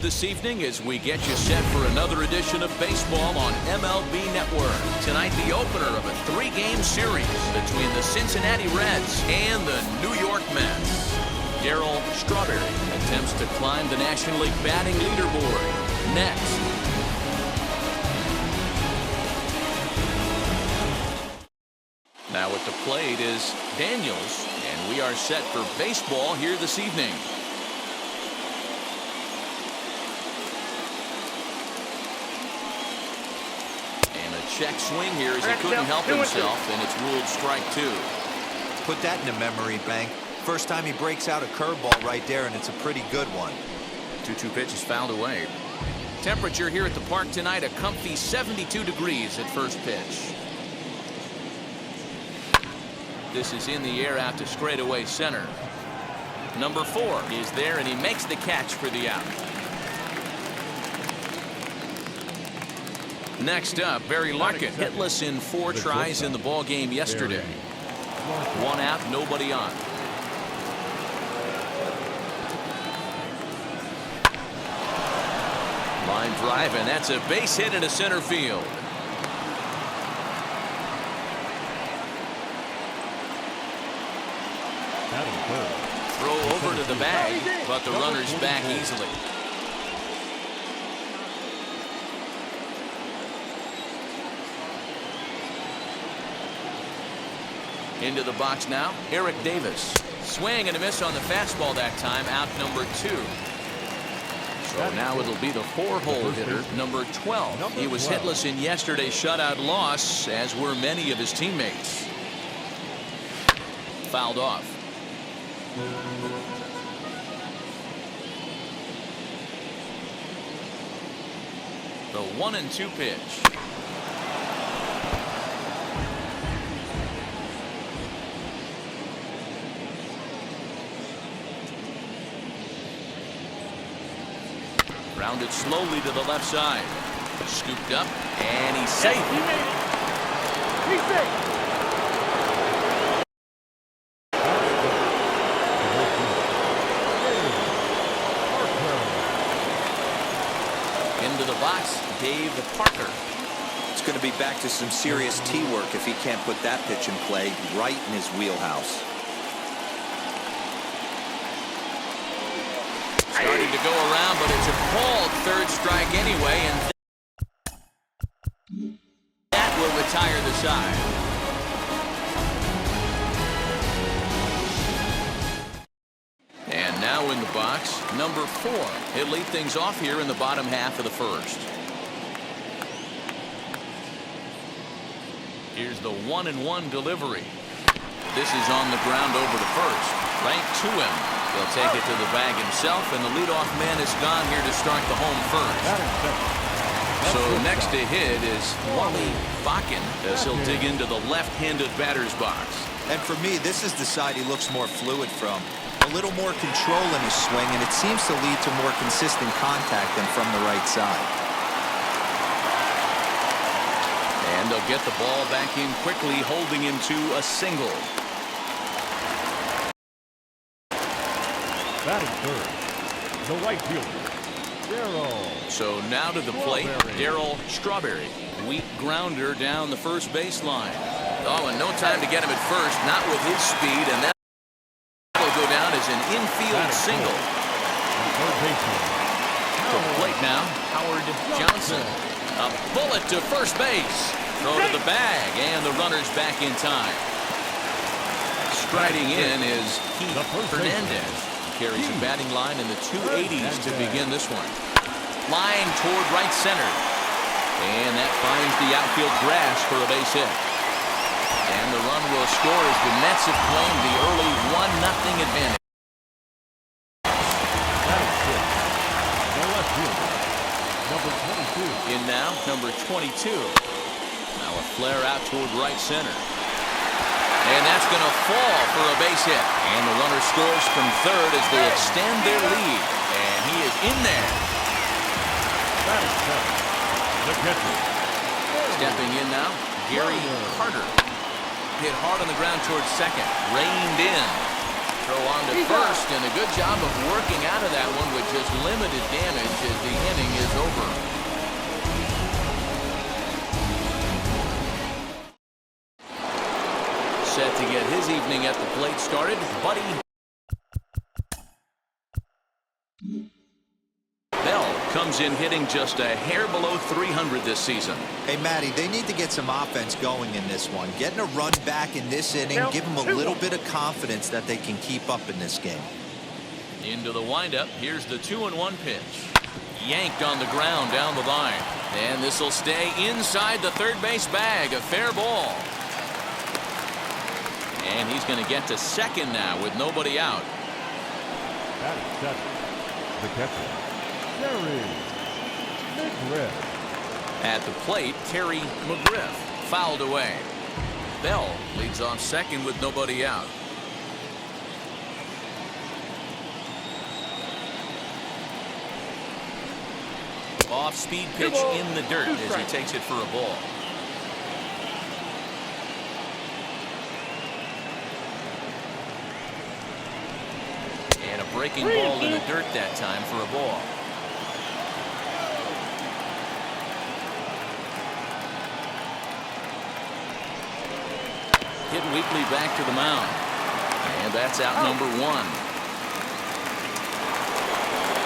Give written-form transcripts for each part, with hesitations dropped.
This evening as we get you set for another edition of baseball on MLB Network. Tonight, the opener of a three-game series between the Cincinnati Reds and the New York Mets. Darryl Strawberry attempts to climb the National League batting leaderboard. Next. Now at the plate is Daniels, and we are set for baseball here this evening. Check swing here as he couldn't help himself, and it's ruled strike two. Put that in a memory bank. First time he breaks out a curveball right there, and it's a pretty good one. 2-2 pitch is fouled away. Temperature here at the park tonight, a comfy 72 degrees at first pitch. This is in the air out to straightaway center. Number 4 is there, and he makes the catch for the out. Next up, Barry Larkin, hitless in 4 tries in the ball game yesterday. 1 out, nobody on. Line drive, and that's a base hit into center field. Throw over to the bag, but the runner's back easily. Into the box now, Eric Davis. Swing and a miss on the fastball that time, out number 2. So now it'll be the 4-hole hitter, number 12. He was hitless in yesterday's shutout loss, as were many of his teammates. Fouled off. The 1-2 pitch. Rounded slowly to the left side. Scooped up, and he's safe. He made it. He's safe. Into the box, Dave Parker. It's going to be back to some serious tee work if he can't put that pitch in play right in his wheelhouse. Starting to go around, but it's a called third strike anyway, and that will retire the side. And now in the box, number 4. He'll lead things off here in the bottom half of the first. Here's the 1-1 delivery. This is on the ground over the first. Right to him. He'll take it to the bag himself, and the leadoff man is gone here to start the home first. So next to hit is Wally Bakken as he'll dig into the left-handed batter's box. And for me, this is the side he looks more fluid from. A little more control in his swing, and it seems to lead to more consistent contact than from the right side. And they'll get the ball back in quickly, holding him to a single. Batting third, the right fielder, Darryl. So now to the plate, Darryl Strawberry. Weak grounder down the first baseline. Oh, and no time to get him at first, not with his speed, and that will go down as an infield single. To the plate now, Howard Johnson. A bullet to first base. Throw to the bag, and the runner's back in time. Striding in is Keith Hernandez. Carries a batting line in the 280s to begin this one. Line toward right center. And that finds the outfield grass for a base hit. And the run will score as the Mets have claimed the early 1-0 advantage. The left fielder, number 22. In now, number 22. Now a flare out toward right center. And that's going to fall for a base hit. And the runner scores from third as they extend their lead. And he is in there. That is the catcher. Stepping in now, Gary Carter. Hit hard on the ground towards second. Reined in. Throw on to first, and a good job of working out of that one with just limited damage as the inning is over. Set to get his evening at the plate started, Buddy Bell comes in hitting just a hair below 300 this season. Hey, Matty, they need to get some offense going in this one. Getting a run back in this inning, give them a little bit of confidence that they can keep up in this game. Into the windup. Here's the 2-1 pitch. Yanked on the ground down the line. And this will stay inside the third base bag. A fair ball. And he's going to get to second now with nobody out. Batting seventh, the catcher, Terry McGriff. At the plate, Terry McGriff fouled away. Bell leads off second with nobody out. Off-speed pitch in the dirt as he takes it for a ball. And a breaking ball in the dirt that time for a ball. Hit weakly back to the mound. And that's out number one.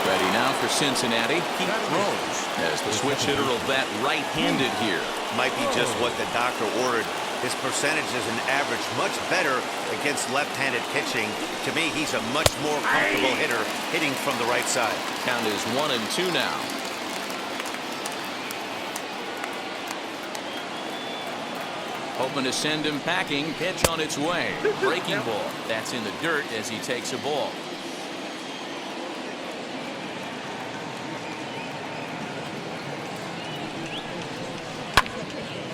Ready now for Cincinnati. He throws as the switch hitter will bat right-handed here. Might be just what the doctor ordered. His percentages and average much better against left-handed pitching. To me, he's a much more comfortable hitter hitting from the right side. Count is 1-2 now. Hoping to send him packing. Pitch on its way. Breaking ball. That's in the dirt as he takes a ball.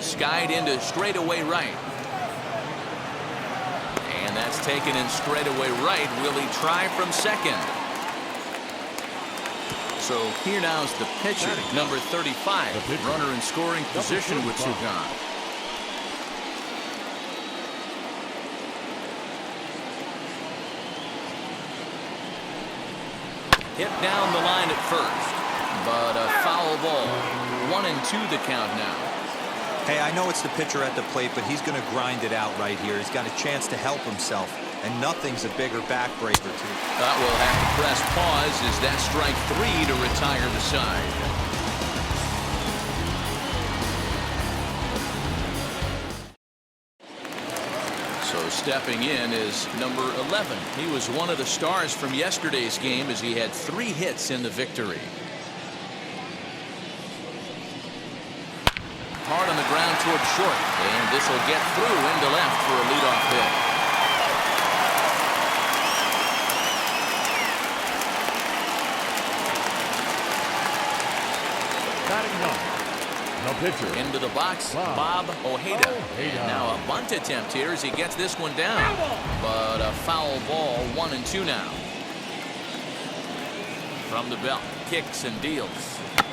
Skied into straightaway right. And that's taken in straightaway right. Will he try from second? So here now's the pitcher, number 35. Runner in scoring position with two gone. Hit down the line at first, but a foul ball. 1-2 the count now. Hey, I know it's the pitcher at the plate, but he's going to grind it out right here. He's got a chance to help himself, and nothing's a bigger backbreaker to it. We'll have to press pause as that strike three to retire the side. So stepping in is number 11. He was one of the stars from yesterday's game as he had 3 hits in the victory. Hard on the ground toward short, and this will get through into left for a leadoff hit. Batting ninth, the pitcher. Into the box, Bob Ojeda. And now a bunt attempt here as he gets this one down. But a foul ball, 1-2 now. From the belt, kicks and deals.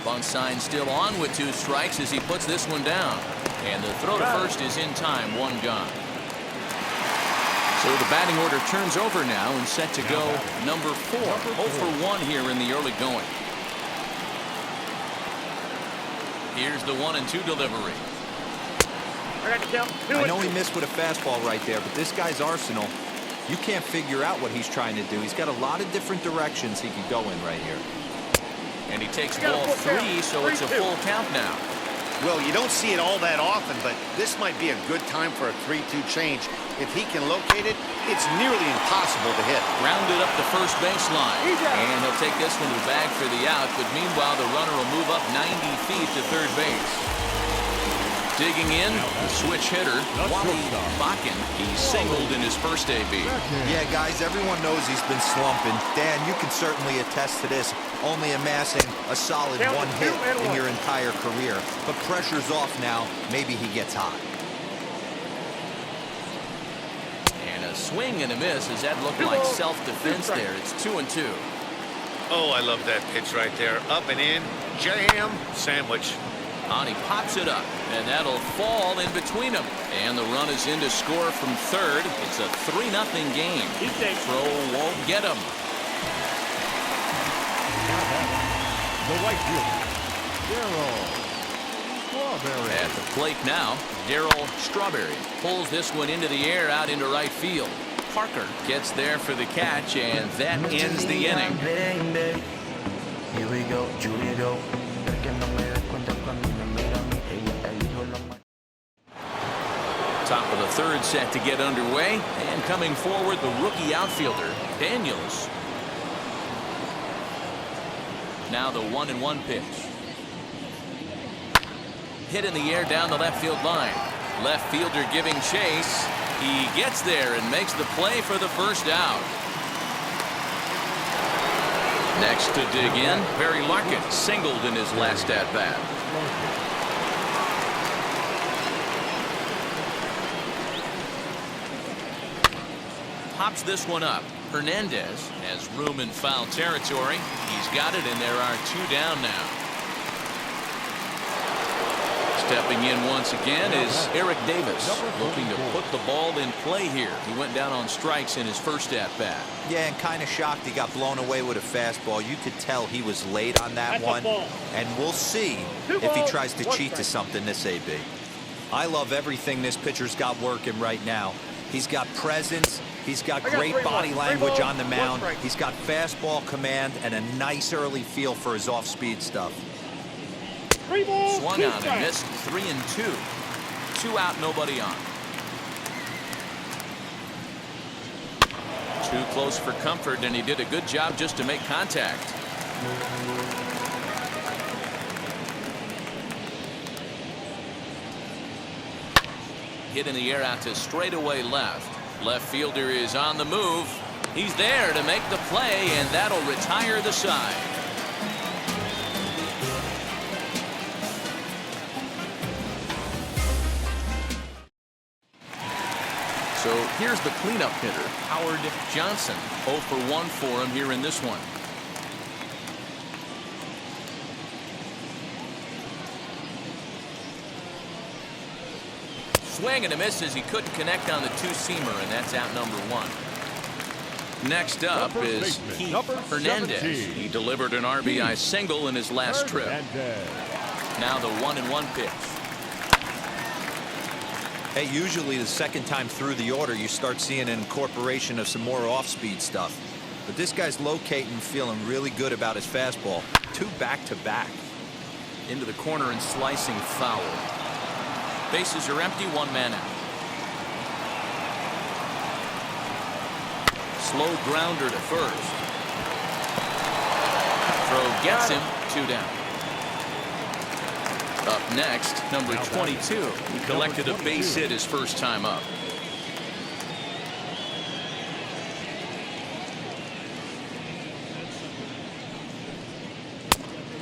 Bunt sign still on with 2 strikes as he puts this one down. And the throw to first is in time, 1 gone. So the batting order turns over now and set to go number 4. 0 for 1 here in the early going. Here's the 1-2 delivery. I know he missed with a fastball right there, but this guy's arsenal, you can't figure out what he's trying to do. He's got a lot of different directions he could go in right here. And he takes ball 3, so it's a full count now. Well, you don't see it all that often, but this might be a good time for a 3-2 change. If he can locate it, it's nearly impossible to hit. Rounded up the first baseline. And he'll take this one to the bag for the out, but meanwhile the runner will move up 90 feet to third base. Digging in, the switch hitter, Wally Bakken. He singled in his first AB. Yeah, guys, everyone knows he's been slumping. Dan, you can certainly attest to this, only amassing a solid 1 hit in your entire career. But pressure's off now. Maybe he gets hot. And a swing and a miss. Does that look like self-defense there? It's 2-2. Oh, I love that pitch right there. Up and in, jam, sandwich. On he pops it up, and that'll fall in between them. And the run is in to score from third. It's a 3-0 game. Throw won't get him. The right fielder, Darryl Strawberry. At the plate now, Darryl Strawberry pulls this one into the air out into right field. Parker gets there for the catch, and that ends the inning. Here we go, Julio. Top of the third set to get underway, and coming forward, the rookie outfielder, Daniels. Now the 1-1 pitch. Hit in the air down the left field line. Left fielder giving chase. He gets there and makes the play for the first out. Next to dig in, Barry Larkin singled in his last at-bat. Pops this one up. Hernandez has room in foul territory. He's got it, and there are 2 down now. Stepping in once again is Eric Davis, looking to put the ball in play here. He went down on strikes in his first at-bat. Yeah, and kind of shocked he got blown away with a fastball. You could tell he was late on that one. And we'll see if he tries to cheat to something this AB. I love everything this pitcher's got working right now. He's got presence. He's got great body language on the mound. He's got fastball command and a nice early feel for his off-speed stuff. Swung on and missed. 3-2. 2 out, nobody on. Too close for comfort, and he did a good job just to make contact. Hit in the air out to straightaway left. Left fielder is on the move. He's there to make the play, and that'll retire the side. So here's the cleanup hitter, Howard Johnson. 0 for 1 for him here in this one. Swing and a miss as he couldn't connect on the 2-seamer, and that's out number 1. Next up is Keith Hernandez. He delivered an RBI single in his last trip. Now the 1-1 pitch. Hey, usually the second time through the order, you start seeing an incorporation of some more off-speed stuff. But this guy's locating, feeling really good about his fastball. 2 back-to-back. Into the corner and slicing foul. Bases are empty, 1 man out. Slow grounder to first. Throw gets him. 2 down. Up next, number 22. He collected a base hit his first time up.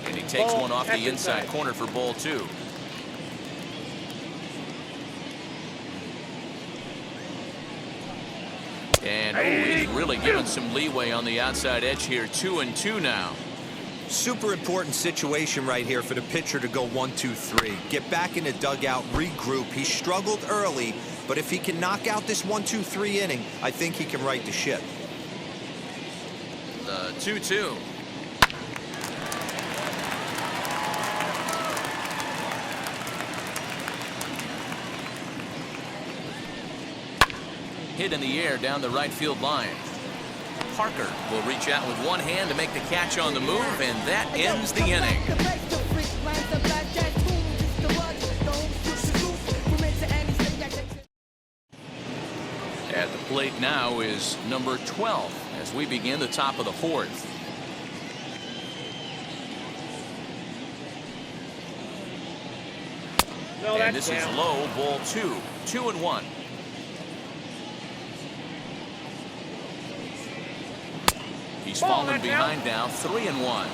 And he takes one off the inside corner for ball 2. And he's really given some leeway on the outside edge here. 2-2 now. Super important situation right here for the pitcher to go 1-2-3. Get back in the dugout, regroup. He struggled early, but if he can knock out this 1-2-3 inning, I think he can right the ship. The 2-2. Hit in the air down the right field line. Parker will reach out with one hand to make the catch on the move, and that ends the inning. At the plate now is number 12 as we begin the top of the 4th. And this is low, ball 2. 2-1. He's fallen behind now, 3-1.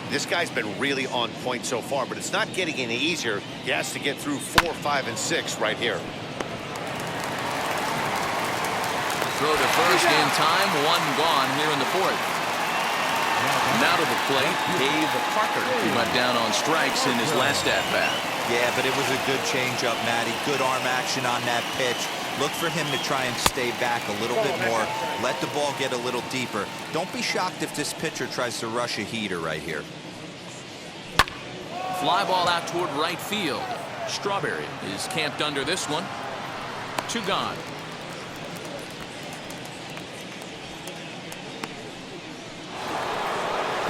This guy's been really on point so far, but it's not getting any easier. He has to get through 4, 5, and 6 right here. Throw to first in time, 1 gone here in the 4th. Now to the plate, Dave Parker, who went down on strikes in his last at-bat. Yeah, but it was a good changeup, Matty. Good arm action on that pitch. Look for him to try and stay back a little bit more. Let the ball get a little deeper. Don't be shocked if this pitcher tries to rush a heater right here. Fly ball out toward right field. Strawberry is camped under this one. 2 gone.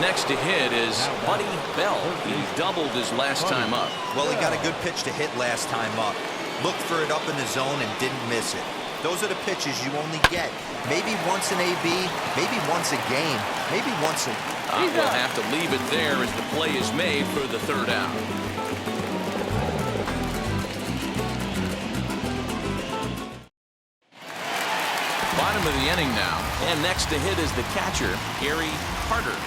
Next to hit is Buddy Bell. He doubled his last time up. Well, he got a good pitch to hit last time up. Looked for it up in the zone and didn't miss it. Those are the pitches you only get. Maybe once an AB, maybe once a game, maybe once a... We'll have to leave it there as the play is made for the 3rd out. Bottom of the inning now. And next to hit is the catcher, Gary Carter.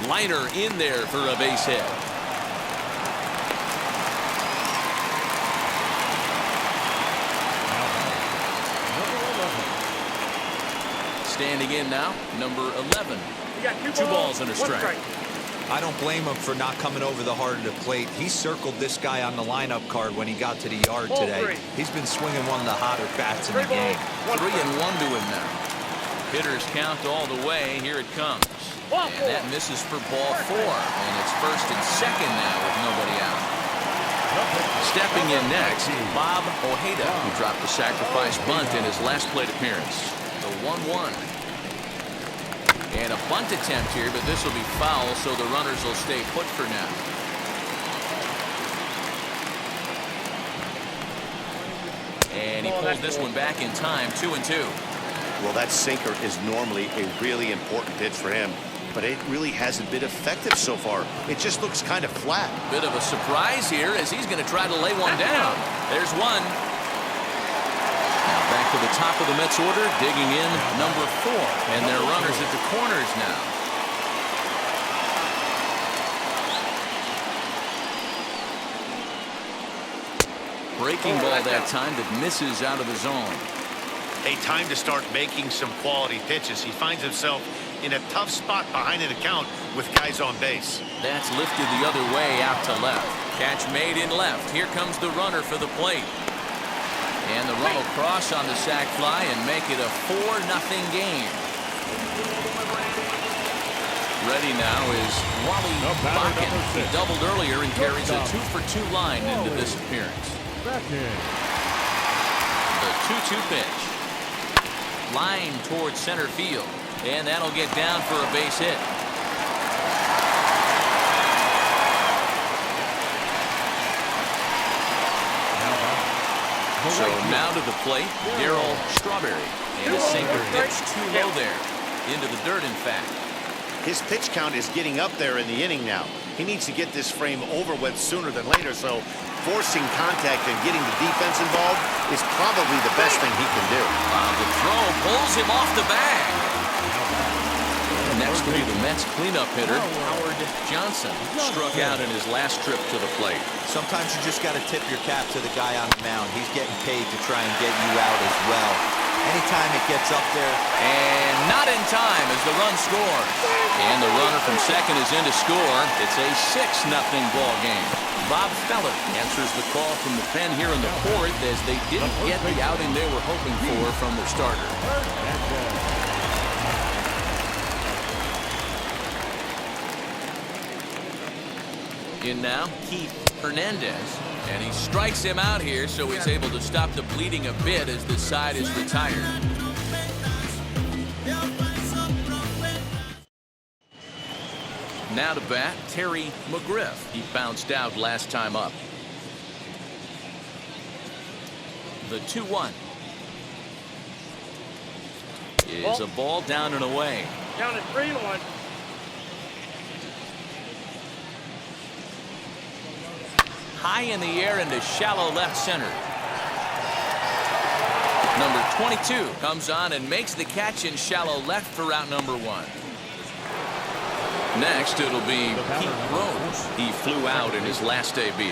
Liner in there for a base hit. Standing in now, number 11. 2 balls and a strike. I don't blame him for not coming over the heart of the plate. He circled this guy on the lineup card when he got to the yard today. He's been swinging one of the hotter bats in the game. 3-1 to him now. Hitters count all the way. Here it comes. And that misses for ball 4. And it's 1st and 2nd now with nobody out. Stepping in next, Bob Ojeda, who dropped the sacrifice bunt in his last plate appearance. The 1-1. And a bunt attempt here, but this will be foul, so the runners will stay put for now. And he pulls this one back in time, 2-2. Well, that sinker is normally a really important pitch for him, but it really hasn't been effective so far. It just looks kind of flat. Bit of a surprise here as he's going to try to lay one down. There's one. Now back to the top of the Mets order, digging in number 4. And their runners at the corners now. Breaking ball that time that misses out of the zone. A time to start making some quality pitches. He finds himself in a tough spot behind an account with guys on base. That's lifted the other way out to left. Catch made in left. Here comes the runner for the plate. And the run will cross on the sac fly and make it a 4-0 game. Ready now is Wally Bakken. He doubled earlier and carries a 2-for-2 line into this appearance. The 2-2 pitch. Line towards center field. And that'll get down for a base hit. So now to the plate, Darryl Strawberry. And a sinker pitch too low there. Into the dirt, in fact. His pitch count is getting up there in the inning now. He needs to get this frame over with sooner than later, so forcing contact and getting the defense involved is probably the best thing he can do. The throw pulls him off the bag. And next will be the Mets cleanup hitter, Howard Johnson. Struck out in his last trip to the plate. Sometimes you just got to tip your cap to the guy on the mound. He's getting paid to try and get you out as well. Anytime it gets up there. And not in time as the run scores. And the runner from second is in to score. It's a 6-0 ball game. Bob Feller answers the call from the pen here in the 4th as they didn't get the outing they were hoping for from their starter. In now, Keith Hernandez. And he strikes him out here, so he's able to stop the bleeding a bit as this side is retired. Now to bat, Terry McGriff. He bounced out last time up. The 2-1 is a ball down and away. Down at 3-1. High in the air into shallow left center. Number 22 comes on and makes the catch in shallow left for out number 1. Next, it'll be Pete Rose. He flew out in his last AB.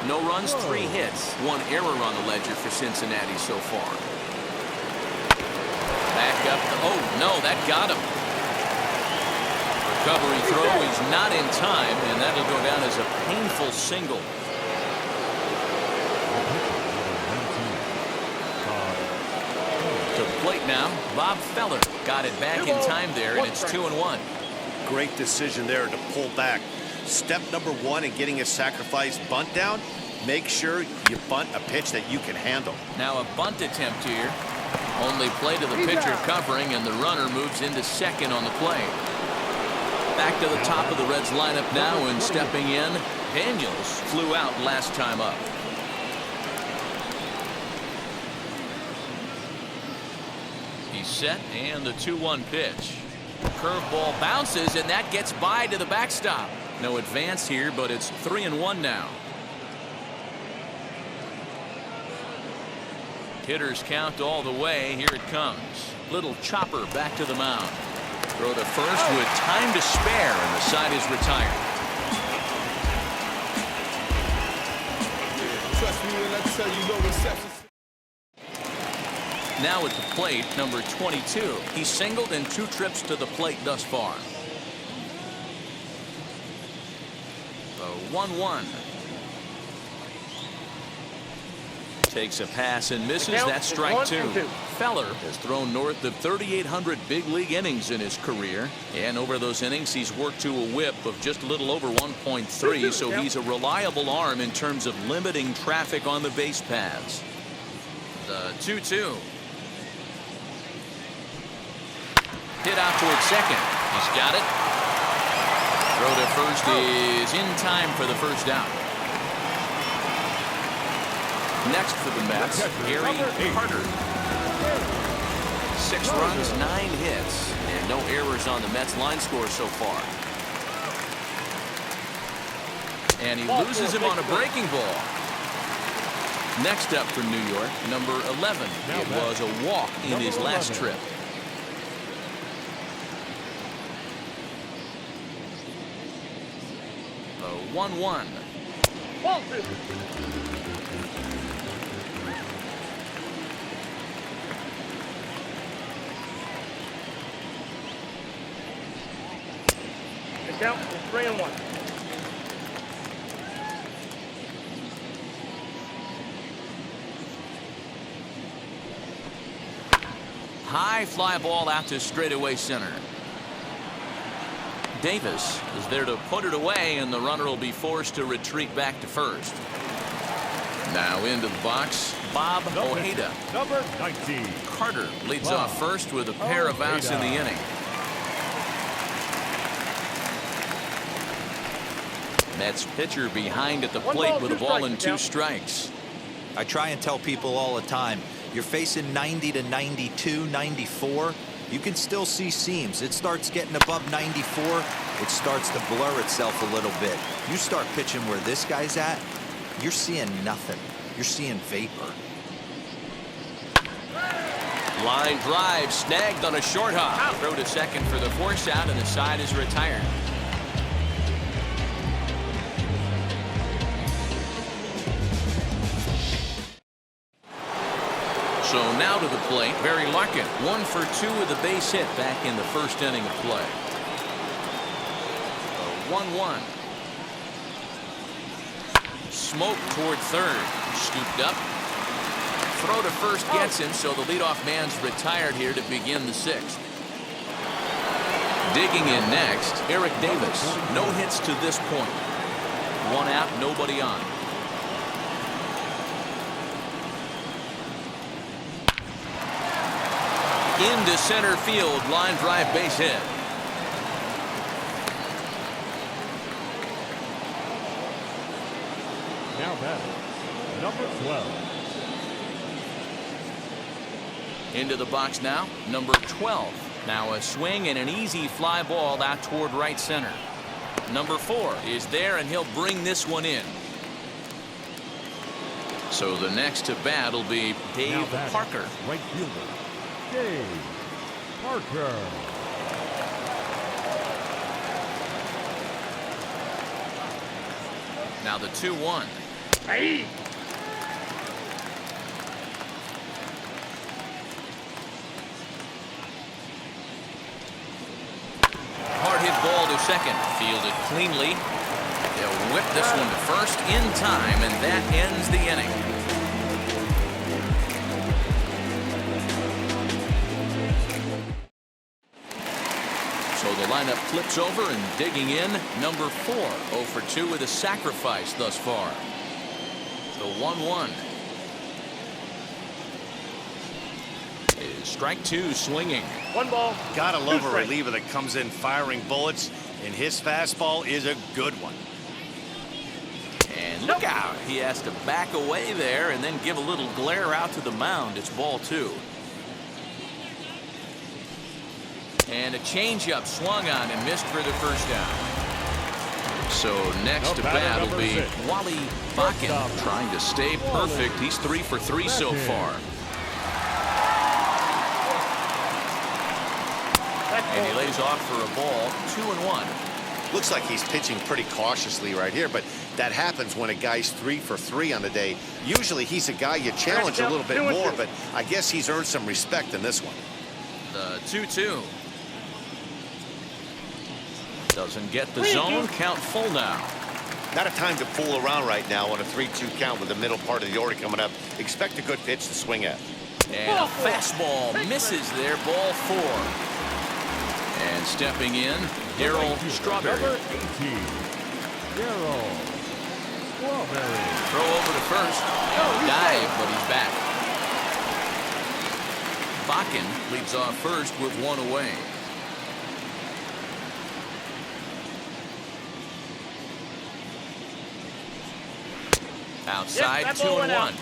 No runs, 3 hits, 1 error on the ledger for Cincinnati so far. Back up. Oh, no, that got him. Recovery throw is not in time, and that'll go down as a painful single. To the plate now, Bob Feller got it back in time there, and it's 2-1. Great decision there to pull back. Step number 1 in getting a sacrifice bunt down, make sure you bunt a pitch that you can handle. Now a bunt attempt here. Only play to the pitcher covering, and the runner moves into second on the play. Back to the top of the Reds lineup now, and stepping in, Daniels flew out last time up. He's set, and the 2-1 pitch. Curveball bounces, and that gets by to the backstop. No advance here, but it's 3-1 now. Hitters count all the way. Here it comes. Little chopper back to the mound. Throw to first with time to spare, and the side is retired. Trust me when I tell you no receptions. Now at the plate, number 22. He singled in 2 trips to the plate thus far. The 1-1. Takes a pass and misses. That's strike 2. Feller has thrown north of 3,800 big league innings in his career, and over those innings he's worked to a whip of just a little over 1.3, so he's a reliable arm in terms of limiting traffic on the base paths. The 2-2. Hit out towards second. He's got it. Throw to first is in time for the first out. Next for the Mets, Gary Carter. 6 runs, 9 hits, and no errors on the Mets line score so far. And he loses him on a breaking ball. Next up for New York, number 11. It was a walk in his last trip. The 1-1. Count is 3-1. High fly ball out to straightaway center. Davis is there to put it away, and the runner will be forced to retreat back to first. Now into the box, Bob Ojeda. Number 19. Carter leads off first with a pair of outs in the inning. Mets pitcher behind at the plate with a ball and 2 strikes. I try and tell people all the time, you're facing 90 to 92, 94. You can still see seams. It starts getting above 94. It starts to blur itself a little bit. You start pitching where this guy's at, you're seeing nothing. You're seeing vapor. Line drive snagged on a short hop. Throw to second for the force out, and the side is retired. So now to the plate, Barry Larkin, 1 for 2 with a base hit back in the first inning of play. A 1-1. Smoke toward third. Scooped up. Throw to first gets him, so the leadoff man's retired here to begin the 6th. Digging in next, Eric Davis. No hits to this point. 1 out, nobody on. Into center field, line drive, base hit. Now batting, number 12. Into the box now, number 12. Now a swing and an easy fly ball out toward right center. Number 4 is there, and he'll bring this one in. So the next to bat will be Dave Parker. Right fielder, Dave Parker. Now the 2-1. Hard hit ball to second. Fielded cleanly. They'll whip this one to first in time, and that ends the inning. So the lineup flips over, and digging in, number 4, 0 for 2 with a sacrifice thus far. The 1-1. Strike 2 swinging. 1 ball. Gotta love a reliever that comes in firing bullets, and his fastball is a good one. And look out. He has to back away there and then give a little glare out to the mound. It's ball 2. And a changeup swung on and missed for the first down. So next to bat will be Wally Bakken, trying to stay perfect. He's 3 for 3 so far. And he lays off for a ball, 2-1. Looks like he's pitching pretty cautiously right here, but that happens when a guy's 3 for 3 on the day. Usually he's a guy you challenge a little bit more, but I guess he's earned some respect in this one. The 2-2. Doesn't get the zone. Count full now. Not a time to fool around right now on a 3-2 count with the middle part of the order coming up. Expect a good pitch to swing at. And a fastball misses there. Ball 4. And stepping in, Darryl Strawberry. Number 18, Darryl Strawberry. Throw over to first. Dive, but he's back. Bakken leads off first with 1 away. Outside, 2-1.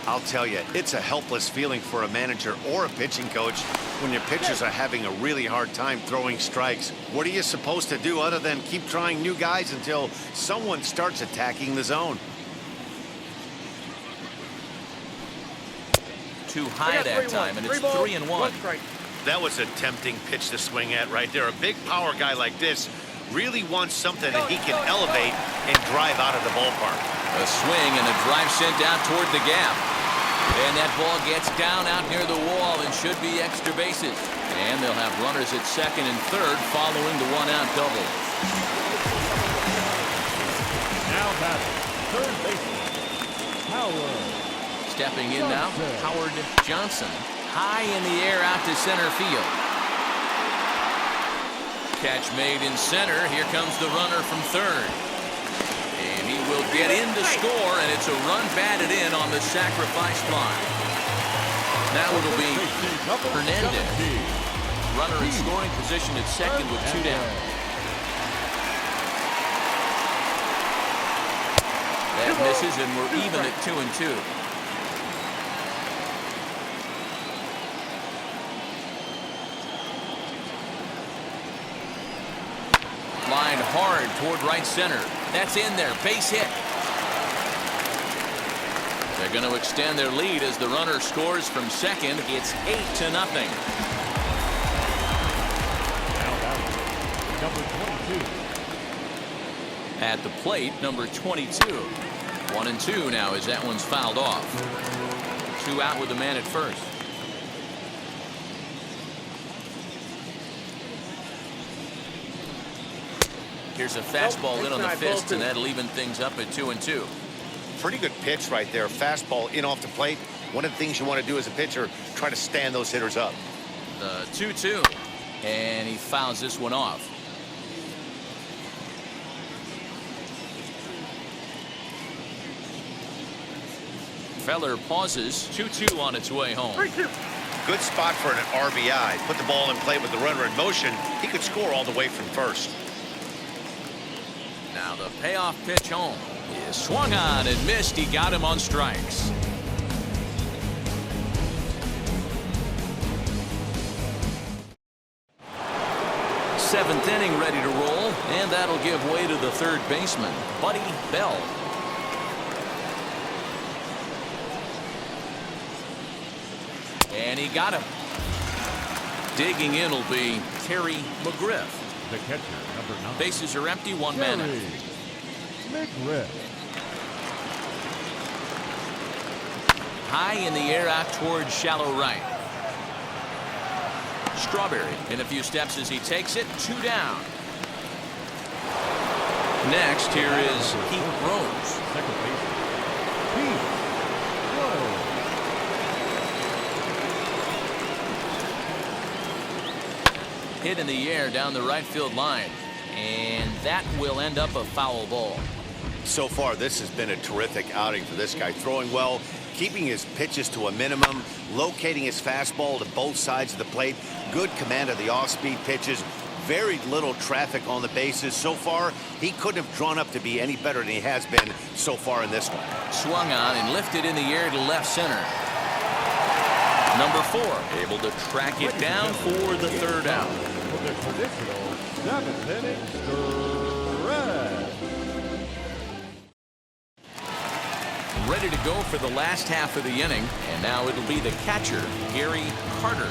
I'll tell you, it's a helpless feeling for a manager or a pitching coach when your pitchers are having a really hard time throwing strikes. What are you supposed to do other than keep trying new guys until someone starts attacking the zone? Too high that time, and it's 3-1. That was a tempting pitch to swing at right there. A big power guy like this really wants something that he can elevate and drive out of the ballpark. A swing and a drive sent out toward the gap. And that ball gets down out near the wall and should be extra bases. And they'll have runners at second and third following the 1-out double. Now batting, third baseman, Howard. Stepping in now, Howard Johnson. High in the air out to center field. Catch made in center. Here comes the runner from third. And he will get in to score, and it's a run batted in on the sacrifice fly. Now it'll be Hernandez. Runner in scoring position at second with 2 down. That misses, and we're even at 2-2. Line hard toward right center. That's in there. Base hit. They're going to extend their lead as the runner scores from second. It's 8-0. Number 22. At the plate, number 22. 1-2 now as that one's fouled off. 2 out with the man at first. Here's a fastball in on the fist, and that'll even things up at 2-2. Pretty good pitch right there. Fastball in off the plate. One of the things you want to do as a pitcher, try to stand those hitters up. The 2-2. And he fouls this one off. Feller pauses. 2-2 on its way home. Good spot for an RBI. Put the ball in play with the runner in motion. He could score all the way from first. Now the payoff pitch home is swung on and missed. He got him on strikes. Seventh inning ready to roll, and that'll give way to the third baseman, Buddy Bell. And he got him. Digging in will be Terry McGriff. The catcher, number 9. Bases are empty, 1 man. McGriff. High in the air out towards shallow right. Strawberry in a few steps as he takes it. 2 down. Next, here is Pete Rose. Second base. Pete Rose. Hit in the air down the right field line. And that will end up a foul ball. So far, this has been a terrific outing for this guy. Throwing well, keeping his pitches to a minimum, locating his fastball to both sides of the plate. Good command of the off-speed pitches. Very little traffic on the bases. So far, he couldn't have drawn up to be any better than he has been so far in this one. Swung on and lifted in the air to left center. Number 4 able to track it down for the 3rd out. For the traditional 7th inning stretch. Ready to go for the last half of the inning, and now it'll be the catcher, Gary Carter.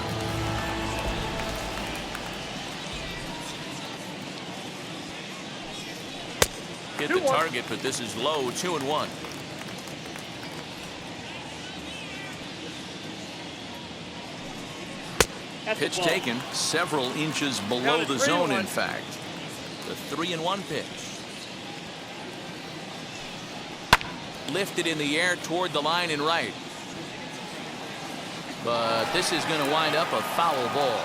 Hit the target, but this is low. 2-1. Pitch taken several inches below the zone, in fact. The 3-1 pitch. Lifted in the air toward the line and right. But this is going to wind up a foul ball.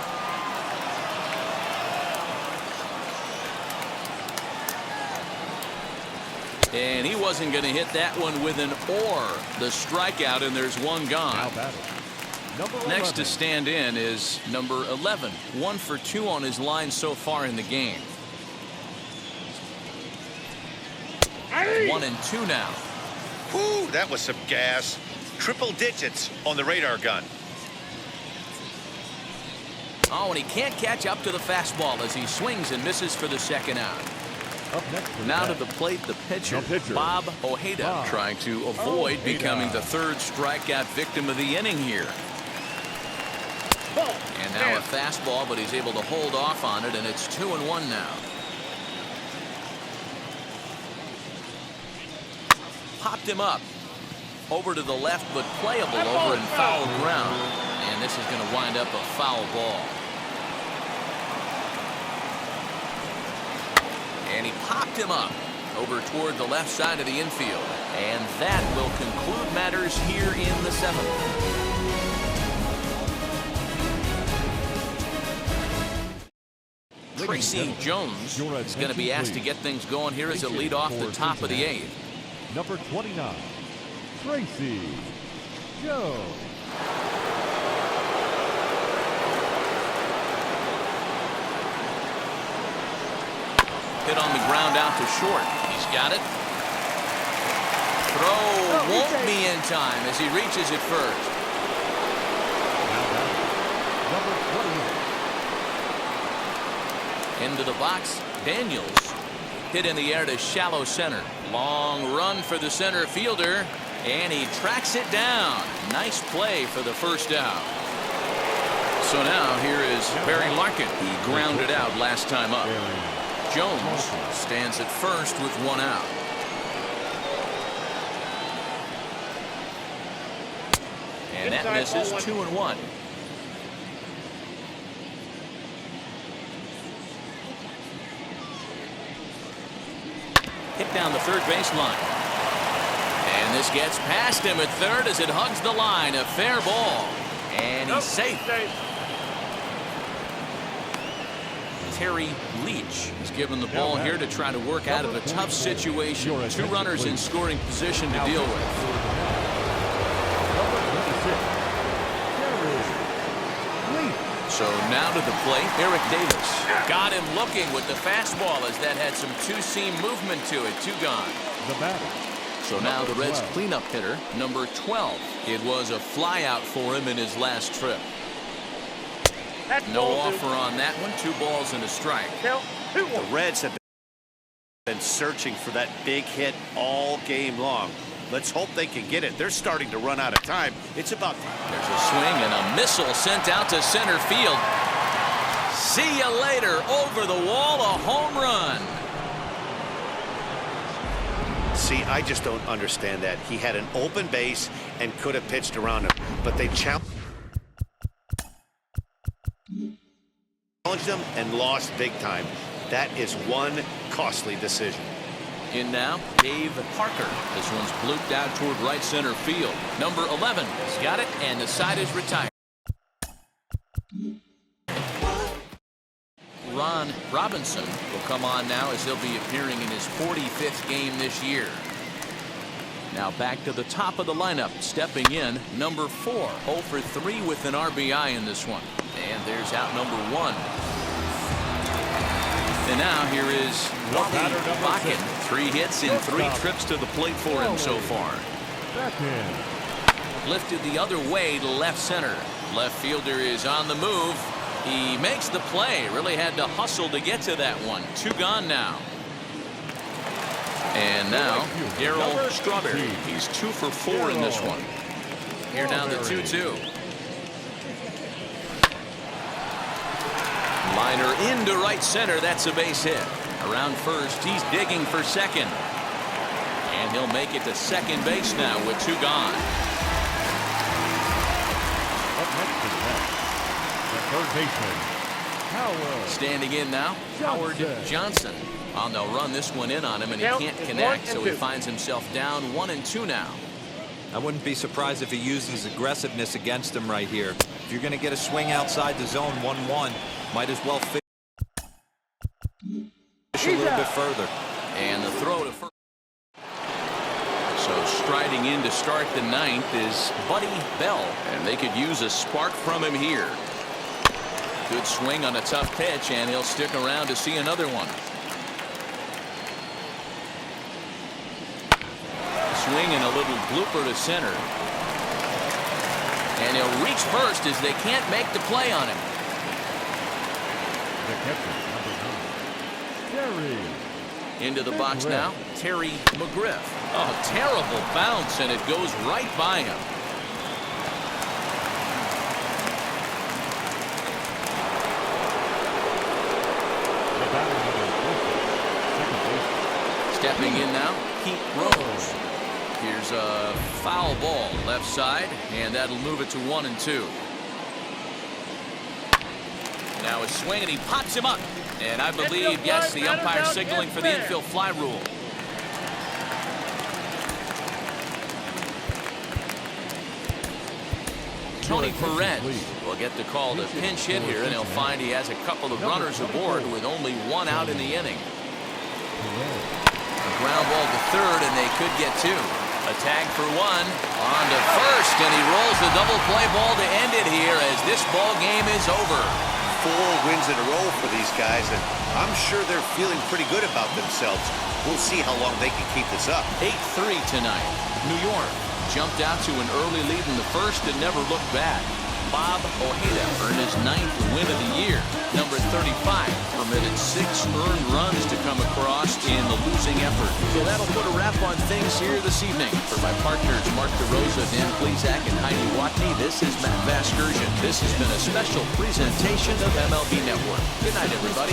And he wasn't going to hit that one with an or. The strikeout, and there's one gone. Next to stand in is number 11. 1 for 2 on his line so far in the game. 1 and 2 now. Ooh, that was some gas. Triple digits on the radar gun. Oh, and he can't catch up to the fastball as he swings and misses for the 2nd out. Up next now to the plate, the pitcher, Bob Ojeda, trying to avoid becoming the 3rd strikeout victim of the inning here. And now a fastball, but he's able to hold off on it, and it's 2-1 now. Popped him up. Over to the left, but playable over in foul ground. And this is going to wind up a foul ball. And he popped him up over toward the left side of the infield. And that will conclude matters here in the 7th. Tracy Jones is going to be asked to get things going here as a lead off the top of the 8th. Number 29, Tracy Jones. Hit on the ground out to short. He's got it. Throw won't be in time as he reaches it first. Number 28. Into the box, Daniels. Hit in the air to shallow center. Long run for the center fielder, and he tracks it down. Nice play for the 1st out. So now here is Barry Larkin. He grounded out last time up. Jones stands at first with 1 out. And that misses. 2-1. Hit down the 3rd baseline. And this gets past him at 3rd as it hugs the line. A fair ball. And he's safe. Terry Leach is given the ball here to try to work out of a tough situation. 2 runners in scoring position to deal with. So now to the plate, Eric Davis. Got him looking with the fastball as that had some 2-seam movement to it. 2 gone. The batter. So now the Reds cleanup hitter, number 12. It was a flyout for him in his last trip. No offer on that one. 2 balls and a strike. The Reds have been searching for that big hit all game long. Let's hope they can get it. They're starting to run out of time. It's about... There's a swing and a missile sent out to center field. See you later. Over the wall, a home run. See, I just don't understand that. He had an open base and could have pitched around him, but they challenged him and lost big time. That is one costly decision. In now, Dave Parker. This one's blooped out toward right center field. Number 11 has got it, and the side is retired. Ron Robinson will come on now as he'll be appearing in his 45th game this year. Now back to the top of the lineup. Stepping in, number 4. 0 for 3 with an RBI in this one. And there's out number 1. And now here is Wally Bakken. 3 hits and 3 trips to the plate for him so far. Lifted the other way to left center. Left fielder is on the move. He makes the play. Really had to hustle to get to that one. 2 gone now. And now Darryl Strawberry. He's 2 for 4 in this one. Here down to 2-2. Liner into right center. That's a base hit. Around first, he's digging for second. And he'll make it to second base now with 2 gone. Up next is that. The third baseman, Howard. Standing in now, Howard Johnson. They'll run this one in on him, and he can't connect, so he finds himself down 1-2 now. I wouldn't be surprised if he uses aggressiveness against him right here. If you're going to get a swing outside the zone 1-1, might as well fish a little bit further. And the throw to first. So striding in to start the 9th is Buddy Bell, and they could use a spark from him here. Good swing on a tough pitch, and he'll stick around to see another one. Swing and a little blooper to center. And he'll reach first as they can't make the play on him. The catcher, number 9, Terry. Into the box now, Terry McGriff. Oh, terrible bounce, and it goes right by him. Stepping in now, Pete Rose. Here's a foul ball left side, and that'll move it to 1-2. Now a swing, and he pops him up. And I believe, yes, the umpire signaling for the infield fly rule. Tony Perez will get the call to pinch hit here, and he'll find he has a couple of runners aboard with only 1 out in the inning. A ground ball to third, and they could get 2. A tag for 1. On to first, and he rolls the double play ball to end it here as this ball game is over. 4 wins in a row for these guys, and I'm sure they're feeling pretty good about themselves. We'll see how long they can keep this up. 8-3 tonight. New York jumped out to an early lead in the first and never looked back. Bob Ojeda earned his 9th win of the year. Number 35 permitted 6 earned runs to come across in the losing effort. So that'll put a wrap on things here this evening. For my partners Mark DeRosa, Dan Plesac, and Heidi Watney, this is Matt Vasgersian. This has been a special presentation of MLB Network. Good night, everybody.